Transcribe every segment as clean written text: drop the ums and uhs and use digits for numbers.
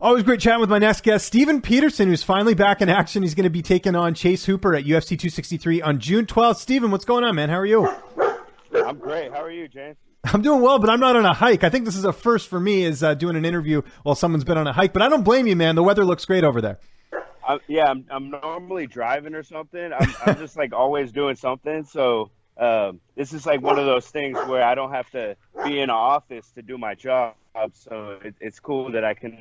Always great chatting with my next guest, Steven Peterson, who's finally back in action. He's going to be taking on Chase Hooper at UFC 263 on June 12th. Steven, what's going on, man? How are you? I'm great. How are you, James? I'm doing well, but I'm not on a hike. I think this is a first for me, is doing an interview while someone's been on a hike. But I don't blame you, man. The weather looks great over there. I'm normally driving or something. I'm just like always doing something. So this is like one of those things where I don't have to be in an office to do my job. So it's cool that I can,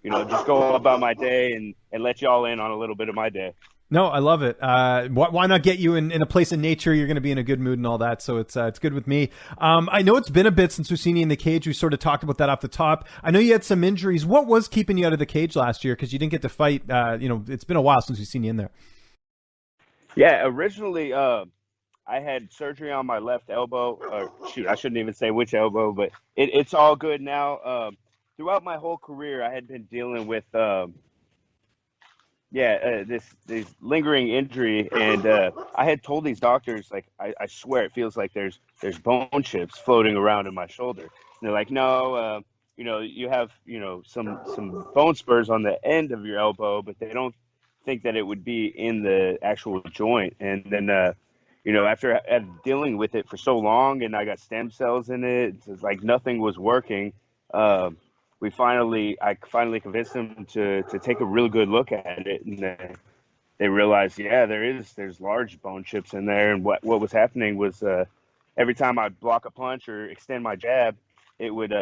just go about my day and let y'all in on a little bit of my day. No, I love it. Why not get you in a place of nature? You're going to be in a good mood and all that. So it's good with me. I know it's been a bit since we've seen you in the cage. We sort of talked about that off the top. I know you had some injuries. What was keeping you out of the cage last year? Because you didn't get to fight. It's been a while since we've seen you in there. Yeah, originally I had surgery on my left elbow. I shouldn't even say which elbow, but it's all good now. Throughout my whole career, I had been dealing with this lingering injury, and I had told these doctors, like, I swear it feels like there's bone chips floating around in my shoulder. And they're like, no, you have some bone spurs on the end of your elbow, but they don't think that it would be in the actual joint. And then after dealing with it for so long, and I got stem cells in it, it's like nothing was working. I finally convinced them to take a real good look at it, and they realized, there's large bone chips in there. And what was happening was every time I'd block a punch or extend my jab, it would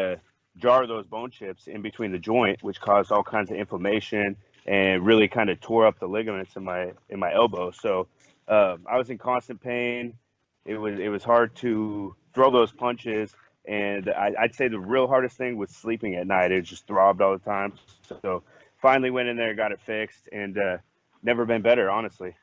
jar those bone chips in between the joint, which caused all kinds of inflammation and really kind of tore up the ligaments in my elbow. So I was in constant pain. It was hard to throw those punches. And I'd say the real hardest thing was sleeping at night. It just throbbed all the time. So finally went in there, got it fixed, and never been better, honestly.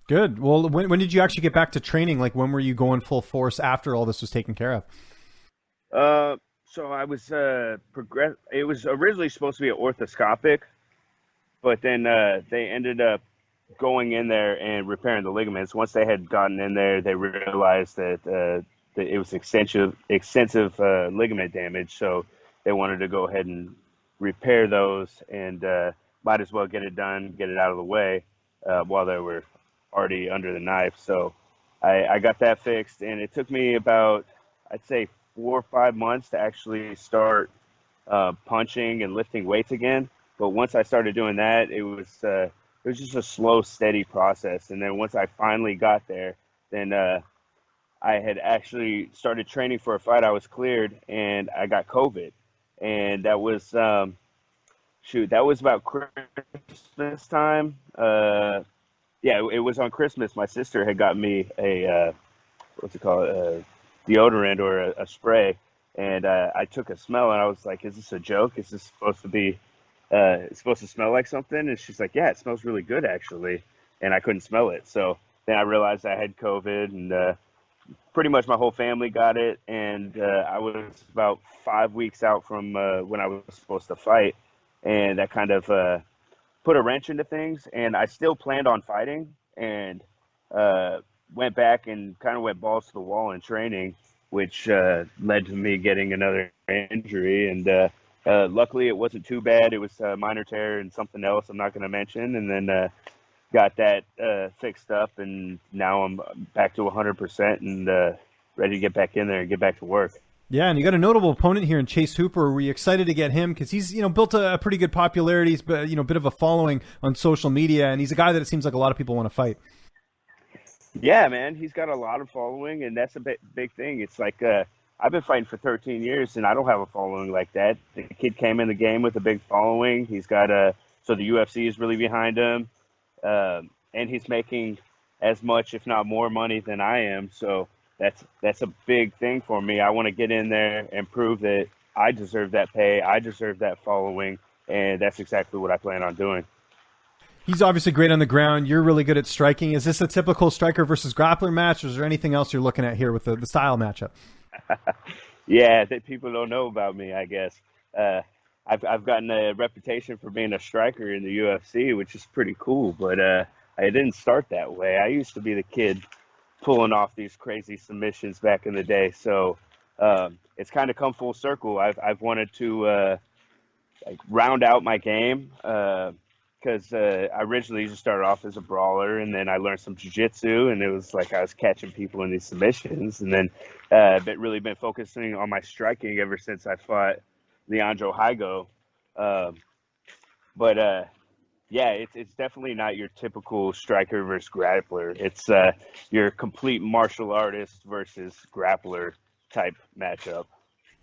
Good. Well, when did you actually get back to training? Like, when were you going full force after all this was taken care of? So I was it was originally supposed to be an orthoscopic, but then they ended up going in there and repairing the ligaments. Once they had gotten in there, they realized that it was extensive ligament damage, so they wanted to go ahead and repair those, and might as well get it done, get it out of the way while they were already under the knife. So I got that fixed, and it took me about, I'd say, 4 or 5 months to actually start punching and lifting weights again. But once I started doing that, it was just a slow, steady process. And then once I finally got there, then I had actually started training for a fight. I was cleared, and I got COVID. And that was, that was about Christmas time. It was on Christmas. My sister had got me a, deodorant or a spray. And I took a smell, and I was like, is this a joke? Is this supposed to be, it's supposed to smell like something? And she's like, yeah, it smells really good, actually. And I couldn't smell it. So then I realized I had COVID, and pretty much my whole family got it, and I was about 5 weeks out from when I was supposed to fight, and that kind of put a wrench into things. And I still planned on fighting, and went back and kind of went balls to the wall in training, which led to me getting another injury. And luckily it wasn't too bad. It was a minor tear and something else I'm not going to mention, and then got that fixed up, and now I'm back to 100% and ready to get back in there and get back to work. Yeah, and you got a notable opponent here in Chase Hooper. Were you excited to get him? Because he's built a pretty good popularity. He's bit of a following on social media, and he's a guy that it seems like a lot of people want to fight. Yeah, man, he's got a lot of following, and that's a big thing. It's like I've been fighting for 13 years, and I don't have a following like that. The kid came in the game with a big following. He's got so the UFC is really behind him. And he's making as much, if not more, money than I am. So that's a big thing for me. I want to get in there and prove that I deserve that pay. I deserve that following. And that's exactly what I plan on doing. He's obviously great on the ground. You're really good at striking. Is this a typical striker versus grappler match, or is there anything else you're looking at here with the style matchup? Yeah, that people don't know about me, I guess. I've gotten a reputation for being a striker in the UFC, which is pretty cool, but I didn't start that way. I used to be the kid pulling off these crazy submissions back in the day. So it's kind of come full circle. I've wanted to like round out my game because I originally just started off as a brawler, and then I learned some jiu-jitsu, and it was like I was catching people in these submissions, and then really been focusing on my striking ever since I fought Leandro Higo. Yeah, it's definitely not your typical striker versus grappler. It's your complete martial artist versus grappler type matchup.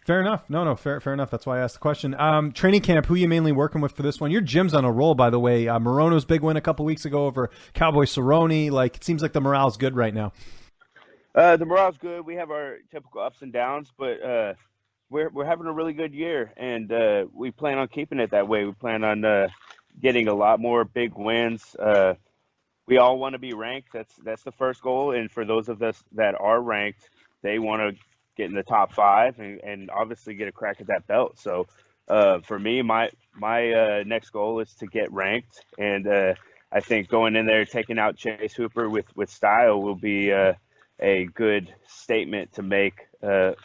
Fair enough. No, fair enough. That's why I asked the question. Training camp, who are you mainly working with for this one? Your gym's on a roll, by the way. Morono's big win a couple weeks ago over Cowboy Cerrone. Like, it seems like the morale's good right now. The morale's good. We have our typical ups and downs, but we're having a really good year, and we plan on keeping it that way. We plan on getting a lot more big wins. We all want to be ranked. That's the first goal. And for those of us that are ranked, they want to get in the top 5 and obviously get a crack at that belt. So for me, my next goal is to get ranked. And I think going in there, taking out Chase Hooper with style will be a good statement to make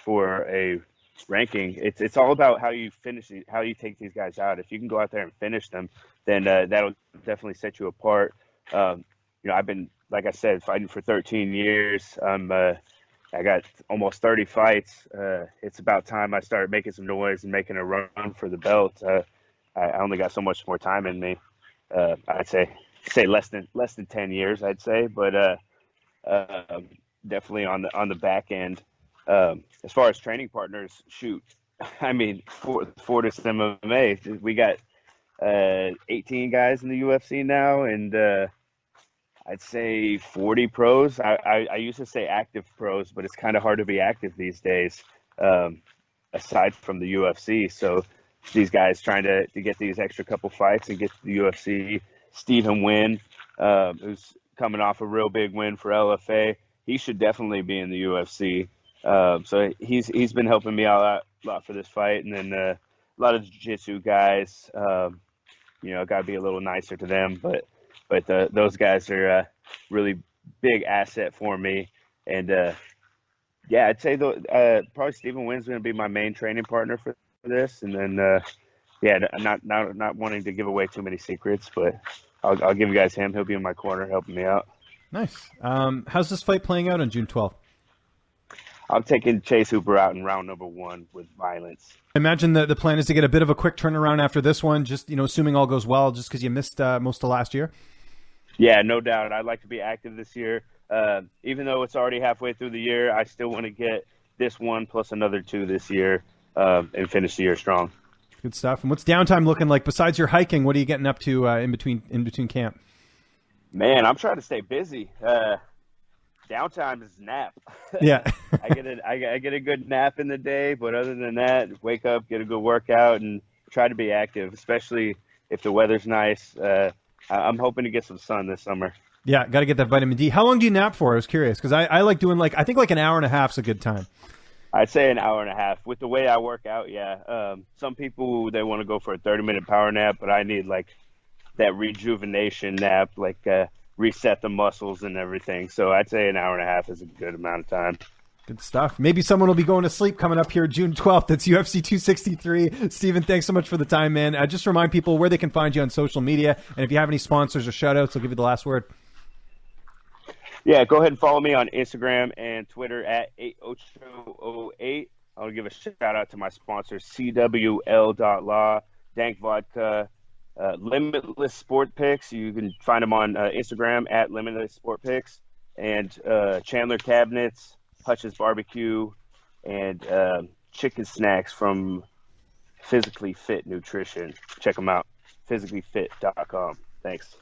for a ranking. It's all about how you finish, how you take these guys out. If you can go out there and finish them, then that'll definitely set you apart. I've been, like I said, fighting for 13 years. I got almost 30 fights. It's about time I started making some noise and making a run for the belt. I only got so much more time in me. I'd say less than 10 years, I'd say, but definitely on the back end. As far as training partners, shoot, I mean, Fortis MMA, we got 18 guys in the UFC now, and I'd say 40 pros. I used to say active pros, but it's kind of hard to be active these days, aside from the UFC. So these guys trying to get these extra couple fights and get to the UFC. Stephen Wynn, who's coming off a real big win for LFA, he should definitely be in the UFC. So he's been helping me out a lot for this fight. And then a lot of the jiu-jitsu guys, got to be a little nicer to them. But those guys are a really big asset for me. And, I'd say probably Stephen Wynn's going to be my main training partner for this. And then, not wanting to give away too many secrets, but I'll give you guys him. He'll be in my corner helping me out. Nice. How's this fight playing out on June 12th? I'm taking Chase Hooper out in round number 1 with violence. I imagine the plan is to get a bit of a quick turnaround after this one, just, assuming all goes well, just because you missed most of last year. Yeah, no doubt. I'd like to be active this year. Even though it's already halfway through the year, I still want to get this one plus another 2 this year and finish the year strong. Good stuff. And what's downtime looking like? Besides your hiking, what are you getting up to in between camp? Man, I'm trying to stay busy. Downtime is nap. Yeah. I get a good nap in the day, but other than that, wake up, get a good workout, and try to be active, especially if the weather's nice. I'm hoping to get some sun this summer. Yeah, got to get that vitamin D. How long do you nap for? I was curious because I like doing I think an hour and a half is a good time. I'd say an hour and a half. With the way I work out, yeah. Some people, they want to go for a 30-minute power nap, but I need that rejuvenation nap, reset the muscles and everything. So I'd say an hour and a half is a good amount of time. Good stuff. Maybe someone will be going to sleep coming up here June 12th. It's UFC 263. Steven, thanks so much for the time, man. Just remind people where they can find you on social media. And if you have any sponsors or shout-outs, I'll give you the last word. Yeah, go ahead and follow me on Instagram and Twitter at 8ocho08. I'll give a shout-out to my sponsors, CWL.law, Dank Vodka, Limitless Sport Picks. You can find them on Instagram at Limitless Sport Picks, and Chandler Cabinets, Hutch's Barbecue, and chicken snacks from Physically Fit Nutrition. Check them out, physicallyfit.com. Thanks.